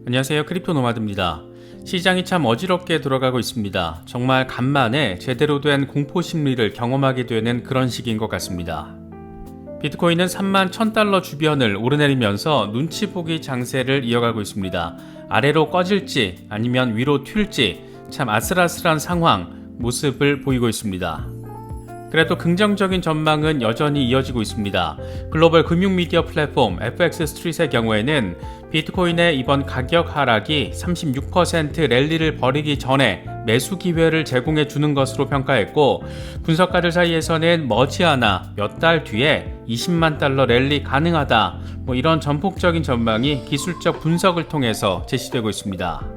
안녕하세요. 크립토 노마드입니다. 시장이 참 어지럽게 돌아가고 있습니다. 정말 간만에 제대로 된 공포 심리를 경험하게 되는 그런 시기인 것 같습니다. 비트코인은 3만 1000달러 주변을 오르내리면서 눈치 보기 장세를 이어가고 있습니다. 아래로 꺼질지 아니면 위로 튈지 참 아슬아슬한 상황 모습을 보이고 있습니다. 그래도 긍정적인 전망은 여전히 이어지고 있습니다. 글로벌 금융 미디어 플랫폼 FX 스트릿의 경우에는 비트코인의 이번 가격 하락이 36% 랠리를 벌이기 전에 매수 기회를 제공해 주는 것으로 평가했고, 분석가들 사이에서는 머지않아 몇 달 뒤에 20만 달러 랠리 가능하다, 이런 전폭적인 전망이 기술적 분석을 통해서 제시되고 있습니다.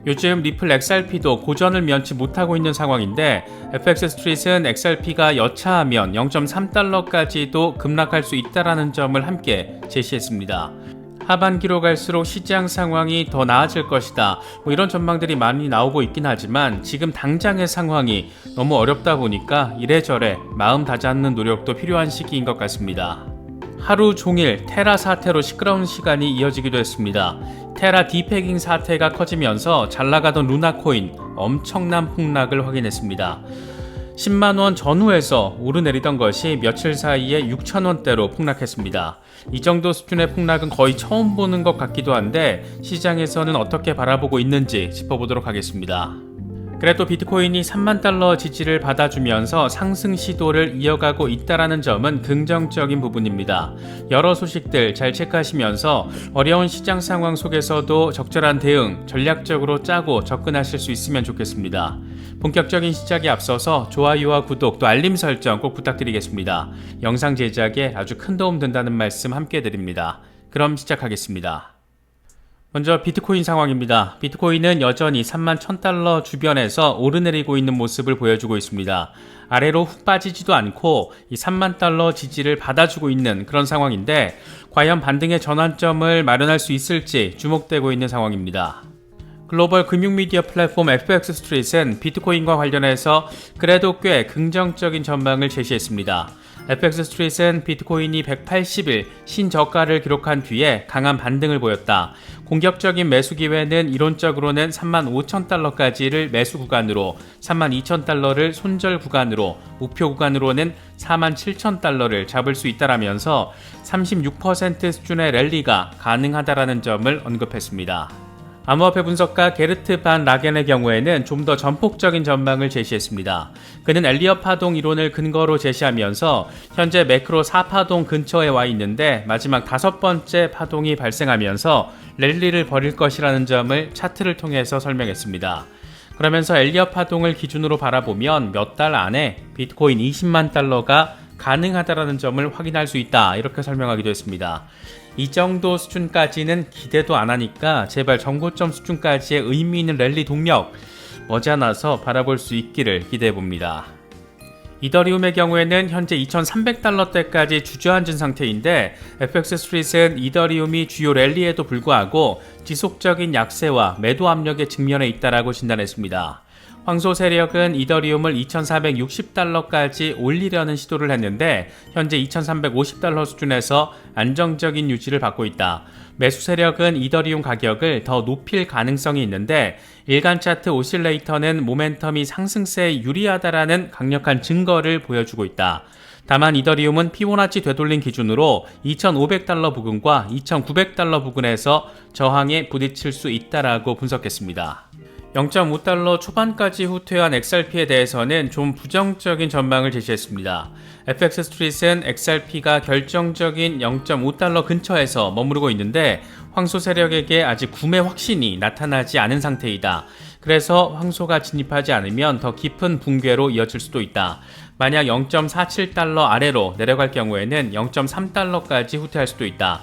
요즘 리플 XRP도 고전을 면치 못하고 있는 상황인데, FX 스트릿은 XRP가 여차하면 0.3달러까지도 급락할 수 있다는 점을 함께 제시했습니다. 하반기로 갈수록 시장 상황이 더 나아질 것이다, 이런 전망들이 많이 나오고 있긴 하지만 지금 당장의 상황이 너무 어렵다 보니까 이래저래 마음 다잡는 노력도 필요한 시기인 것 같습니다. 하루 종일 테라 사태로 시끄러운 시간이 이어지기도 했습니다. 테라 디패깅 사태가 커지면서 잘나가던 루나코인 엄청난 폭락을 확인했습니다. 10만원 전후에서 오르내리던 것이 며칠 사이에 6천원대로 폭락했습니다. 이 정도 수준의 폭락은 거의 처음 보는 것 같기도 한데, 시장에서는 어떻게 바라보고 있는지 짚어보도록 하겠습니다. 그래도 비트코인이 3만 달러 지지를 받아주면서 상승 시도를 이어가고 있다는 점은 긍정적인 부분입니다. 여러 소식들 잘 체크하시면서 어려운 시장 상황 속에서도 적절한 대응, 전략적으로 짜고 접근하실 수 있으면 좋겠습니다. 본격적인 시작에 앞서서 좋아요와 구독 또 알림 설정 꼭 부탁드리겠습니다. 영상 제작에 아주 큰 도움 된다는 말씀 함께 드립니다. 그럼 시작하겠습니다. 먼저 비트코인 상황입니다. 비트코인은 여전히 3만 1000달러 주변에서 오르내리고 있는 모습을 보여주고 있습니다. 아래로 훅 빠지지도 않고 이 3만 달러 지지를 받아주고 있는 그런 상황인데, 과연 반등의 전환점을 마련할 수 있을지 주목되고 있는 상황입니다. 글로벌 금융 미디어 플랫폼 FX 스트릿은 비트코인과 관련해서 그래도 꽤 긍정적인 전망을 제시했습니다. FX 스트릿은 비트코인이 180일 신저가를 기록한 뒤에 강한 반등을 보였다. 공격적인 매수 기회는 이론적으로는 35,000달러까지를 매수 구간으로, 32,000달러를 손절 구간으로, 목표 구간으로는 47,000달러를 잡을 수 있다라면서 36% 수준의 랠리가 가능하다라는 점을 언급했습니다. 암호화폐 분석가 게르트 반 라겐의 경우에는 좀 더 전폭적인 전망을 제시했습니다. 그는 엘리엇 파동 이론을 근거로 제시하면서 현재 매크로 4파동 근처에 와 있는데 마지막 5번째 파동이 발생하면서 랠리를 벌일 것이라는 점을 차트를 통해서 설명했습니다. 그러면서 엘리엇 파동을 기준으로 바라보면 몇 달 안에 비트코인 20만 달러가 가능하다라는 점을 확인할 수 있다, 이렇게 설명하기도 했습니다. 이 정도 수준까지는 기대도 안 하니까 제발 정고점 수준까지의 의미 있는 랠리 동력 머지않아서 바라볼 수 있기를 기대해 봅니다. 이더리움의 경우에는 현재 2300달러대까지 주저앉은 상태인데, FX 스트릿은 이더리움이 주요 랠리에도 불구하고 지속적인 약세와 매도 압력에 직면해 있다라고 진단했습니다. 황소 세력은 이더리움을 2460달러까지 올리려는 시도를 했는데 현재 2350달러 수준에서 안정적인 유지를 받고 있다. 매수 세력은 이더리움 가격을 더 높일 가능성이 있는데, 일간 차트 오실레이터는 모멘텀이 상승세에 유리하다라는 강력한 증거를 보여주고 있다. 다만 이더리움은 피보나치 되돌림 기준으로 2500달러 부근과 2900달러 부근에서 저항에 부딪힐 수 있다라고 분석했습니다. 0.5달러 초반까지 후퇴한 XRP에 대해서는 좀 부정적인 전망을 제시했습니다. FX 스트릿은 XRP가 결정적인 0.5달러 근처에서 머무르고 있는데, 황소 세력에게 아직 구매 확신이 나타나지 않은 상태이다. 그래서 황소가 진입하지 않으면 더 깊은 붕괴로 이어질 수도 있다. 만약 0.47달러 아래로 내려갈 경우에는 0.3달러까지 후퇴할 수도 있다.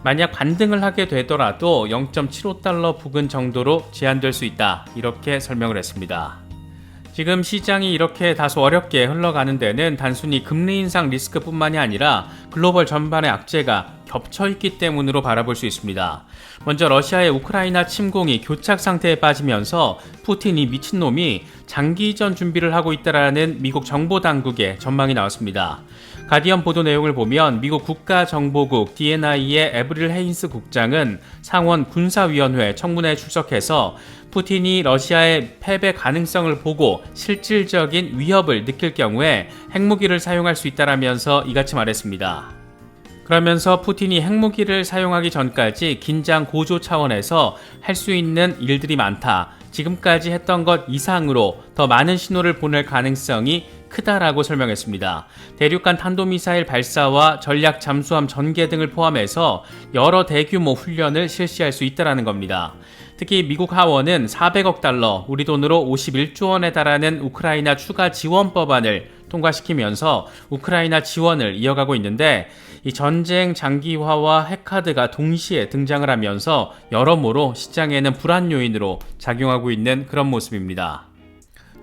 만약 반등을 하게 되더라도 0.75달러 부근 정도로 제한될 수 있다, 이렇게 설명을 했습니다. 지금 시장이 이렇게 다소 어렵게 흘러가는 데는 단순히 금리 인상 리스크뿐만이 아니라 글로벌 전반의 악재가 겹쳐 있기 때문으로 바라볼 수 있습니다. 먼저 러시아의 우크라이나 침공이 교착 상태에 빠지면서 푸틴이 미친놈이 장기전 준비를 하고 있다라는 미국 정보당국의 전망이 나왔습니다. 가디언 보도 내용을 보면 미국 국가정보국 DNI의 에브릴 헤인스 국장은 상원 군사위원회 청문회에 출석해서 푸틴이 러시아의 패배 가능성을 보고 실질적인 위협을 느낄 경우에 핵무기를 사용할 수 있다라면서 이같이 말했습니다. 그러면서 푸틴이 핵무기를 사용하기 전까지 긴장 고조 차원에서 할 수 있는 일들이 많다. 지금까지 했던 것 이상으로 더 많은 신호를 보낼 가능성이 크다라고 설명했습니다. 대륙간 탄도미사일 발사와 전략 잠수함 전개 등을 포함해서 여러 대규모 훈련을 실시할 수 있다는 겁니다. 특히 미국 하원은 400억 달러, 우리 돈으로 51조 원에 달하는 우크라이나 추가 지원 법안을 통과시키면서 우크라이나 지원을 이어가고 있는데 이 전쟁 장기화와 핵카드가 동시에 등장을 하면서 여러모로 시장에는 불안 요인으로 작용하고 있는 그런 모습입니다.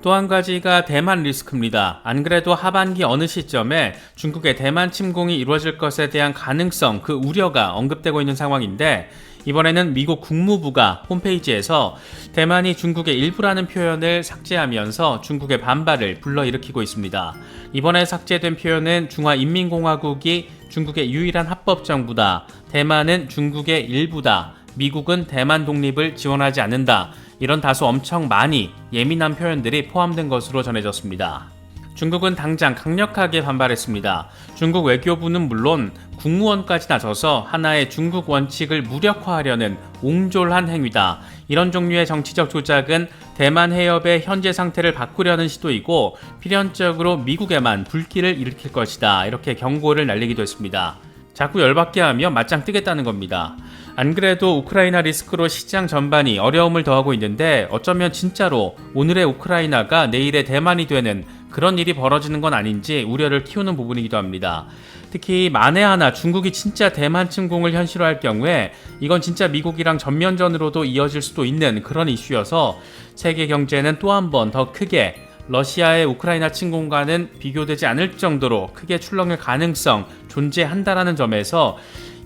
또 한 가지가 대만 리스크입니다. 안 그래도 하반기 어느 시점에 중국의 대만 침공이 이루어질 것에 대한 가능성, 그 우려가 언급되고 있는 상황인데 이번에는 미국 국무부가 홈페이지에서 대만이 중국의 일부라는 표현을 삭제하면서 중국의 반발을 불러일으키고 있습니다. 이번에 삭제된 표현은 중화인민공화국이 중국의 유일한 합법정부다. 대만은 중국의 일부다. 미국은 대만 독립을 지원하지 않는다. 이런 다소 엄청 많이 예민한 표현들이 포함된 것으로 전해졌습니다. 중국은 당장 강력하게 반발했습니다. 중국 외교부는 물론 국무원까지 나서서 하나의 중국 원칙을 무력화하려는 옹졸한 행위다. 이런 종류의 정치적 조작은 대만 해협의 현재 상태를 바꾸려는 시도이고 필연적으로 미국에만 불길을 일으킬 것이다. 이렇게 경고를 날리기도 했습니다. 자꾸 열받게 하면 맞짱 뜨겠다는 겁니다. 안 그래도 우크라이나 리스크로 시장 전반이 어려움을 더하고 있는데 어쩌면 진짜로 오늘의 우크라이나가 내일의 대만이 되는 그런 일이 벌어지는 건 아닌지 우려를 키우는 부분이기도 합니다. 특히 만에 하나 중국이 진짜 대만 침공을 현실화할 경우에 이건 진짜 미국이랑 전면전으로도 이어질 수도 있는 그런 이슈여서 세계 경제는 또 한 번 더 크게 러시아의 우크라이나 침공과는 비교되지 않을 정도로 크게 출렁일 가능성 존재한다라는 점에서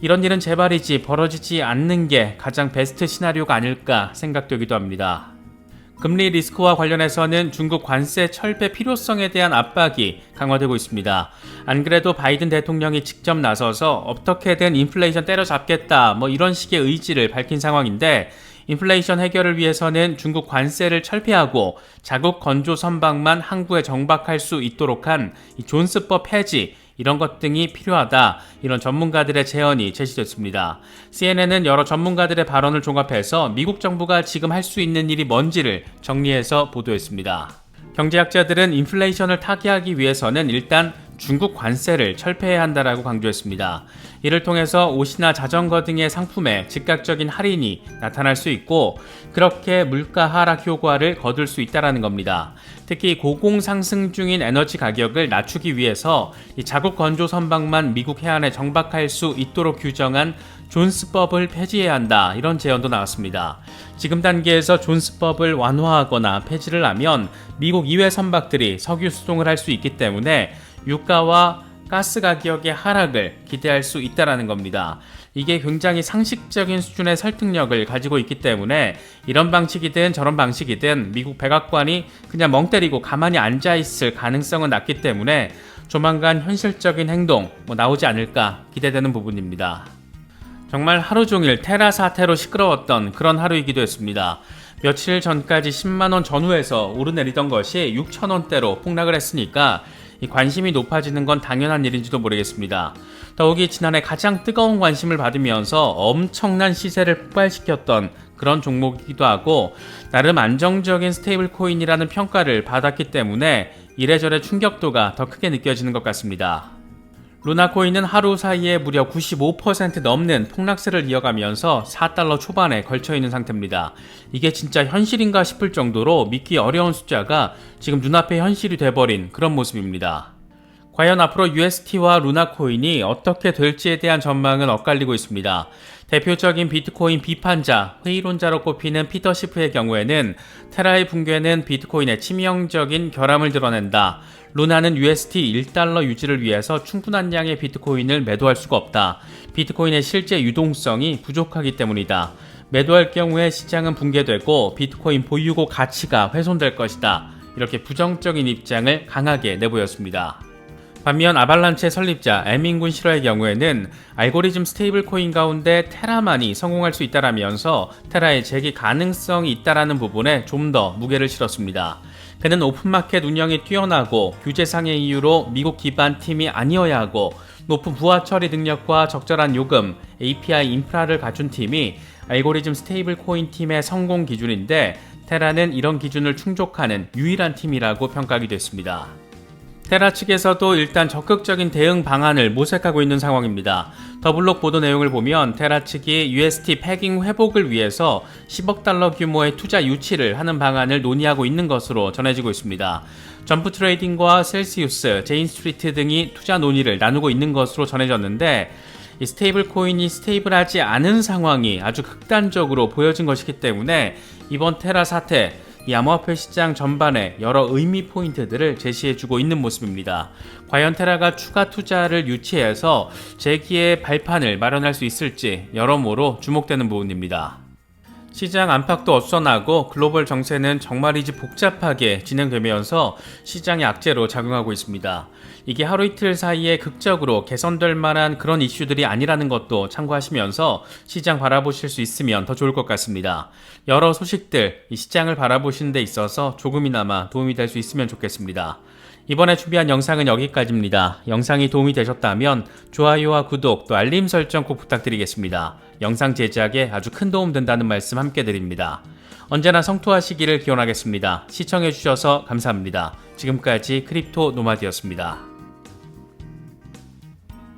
이런 일은 재발이지 벌어지지 않는 게 가장 베스트 시나리오가 아닐까 생각되기도 합니다. 금리 리스크와 관련해서는 중국 관세 철폐 필요성에 대한 압박이 강화되고 있습니다. 안 그래도 바이든 대통령이 직접 나서서 어떻게든 인플레이션 때려잡겠다 이런 식의 의지를 밝힌 상황인데 인플레이션 해결을 위해서는 중국 관세를 철폐하고 자국 건조 선박만 항구에 정박할 수 있도록 한 존스법 폐지 이런 것 등이 필요하다. 이런 전문가들의 제언이 제시됐습니다. CNN은 여러 전문가들의 발언을 종합해서 미국 정부가 지금 할 수 있는 일이 뭔지를 정리해서 보도했습니다. 경제학자들은 인플레이션을 타개하기 위해서는 일단 중국 관세를 철폐해야 한다라고 강조했습니다. 이를 통해서 옷이나 자전거 등의 상품에 즉각적인 할인이 나타날 수 있고 그렇게 물가 하락 효과를 거둘 수 있다는 겁니다. 특히 고공상승 중인 에너지 가격을 낮추기 위해서 이 자국 건조 선박만 미국 해안에 정박할 수 있도록 규정한 존스법을 폐지해야 한다. 이런 제언도 나왔습니다. 지금 단계에서 존스법을 완화하거나 폐지를 하면 미국 이외 선박들이 석유 수송을 할 수 있기 때문에 유가와 가스 가격의 하락을 기대할 수 있다는 겁니다. 이게 굉장히 상식적인 수준의 설득력을 가지고 있기 때문에 이런 방식이든 저런 방식이든 미국 백악관이 그냥 멍 때리고 가만히 앉아있을 가능성은 낮기 때문에 조만간 현실적인 행동 나오지 않을까 기대되는 부분입니다. 정말 하루 종일 테라 사태로 시끄러웠던 그런 하루이기도 했습니다. 며칠 전까지 10만원 전후에서 오르내리던 것이 6천원대로 폭락을 했으니까 이 관심이 높아지는 건 당연한 일인지도 모르겠습니다. 더욱이 지난해 가장 뜨거운 관심을 받으면서 엄청난 시세를 폭발시켰던 그런 종목이기도 하고 나름 안정적인 스테이블 코인이라는 평가를 받았기 때문에 이래저래 충격도가 더 크게 느껴지는 것 같습니다. 루나코인은 하루 사이에 무려 95% 넘는 폭락세를 이어가면서 4달러 초반에 걸쳐있는 상태입니다. 이게 진짜 현실인가 싶을 정도로 믿기 어려운 숫자가 지금 눈앞에 현실이 돼버린 그런 모습입니다. 과연 앞으로 UST와 루나코인이 어떻게 될지에 대한 전망은 엇갈리고 있습니다. 대표적인 비트코인 비판자, 회의론자로 꼽히는 피터 시프의 경우에는 테라의 붕괴는 비트코인의 치명적인 결함을 드러낸다. 루나는 UST 1달러 유지를 위해서 충분한 양의 비트코인을 매도할 수가 없다. 비트코인의 실제 유동성이 부족하기 때문이다. 매도할 경우에 시장은 붕괴되고 비트코인 보유고 가치가 훼손될 것이다. 이렇게 부정적인 입장을 강하게 내보였습니다. 반면 아발란체 설립자 에밍군 실화의 경우에는 알고리즘 스테이블 코인 가운데 테라만이 성공할 수 있다라면서 테라의 재기 가능성이 있다라는 부분에 좀 더 무게를 실었습니다. 그는 오픈마켓 운영이 뛰어나고 규제상의 이유로 미국 기반 팀이 아니어야 하고 높은 부하 처리 능력과 적절한 요금, API 인프라를 갖춘 팀이 알고리즘 스테이블 코인 팀의 성공 기준인데 테라는 이런 기준을 충족하는 유일한 팀이라고 평가하기도 했습니다. 테라 측에서도 일단 적극적인 대응 방안을 모색하고 있는 상황입니다. 더블록 보도 내용을 보면 테라 측이 UST 패깅 회복을 위해서 10억 달러 규모의 투자 유치를 하는 방안을 논의하고 있는 것으로 전해지고 있습니다. 점프 트레이딩과 셀시우스, 제인 스트리트 등이 투자 논의를 나누고 있는 것으로 전해졌는데 이 스테이블 코인이 스테이블하지 않은 상황이 아주 극단적으로 보여진 것이기 때문에 이번 테라 사태, 이 암호화폐 시장 전반에 여러 의미 포인트들을 제시해주고 있는 모습입니다. 과연 테라가 추가 투자를 유치해서 재기의 발판을 마련할 수 있을지 여러모로 주목되는 부분입니다. 시장 안팎도 어수선하고 글로벌 정세는 정말이지 복잡하게 진행되면서 시장의 악재로 작용하고 있습니다. 이게 하루 이틀 사이에 극적으로 개선될 만한 그런 이슈들이 아니라는 것도 참고하시면서 시장 바라보실 수 있으면 더 좋을 것 같습니다. 여러 소식들, 이 시장을 바라보시는 데 있어서 조금이나마 도움이 될 수 있으면 좋겠습니다. 이번에 준비한 영상은 여기까지입니다. 영상이 도움이 되셨다면 좋아요와 구독 또 알림 설정 꼭 부탁드리겠습니다. 영상 제작에 아주 큰 도움 된다는 말씀 함께 드립니다. 언제나 성투하시기를 기원하겠습니다. 시청해주셔서 감사합니다. 지금까지 크립토 노마드였습니다.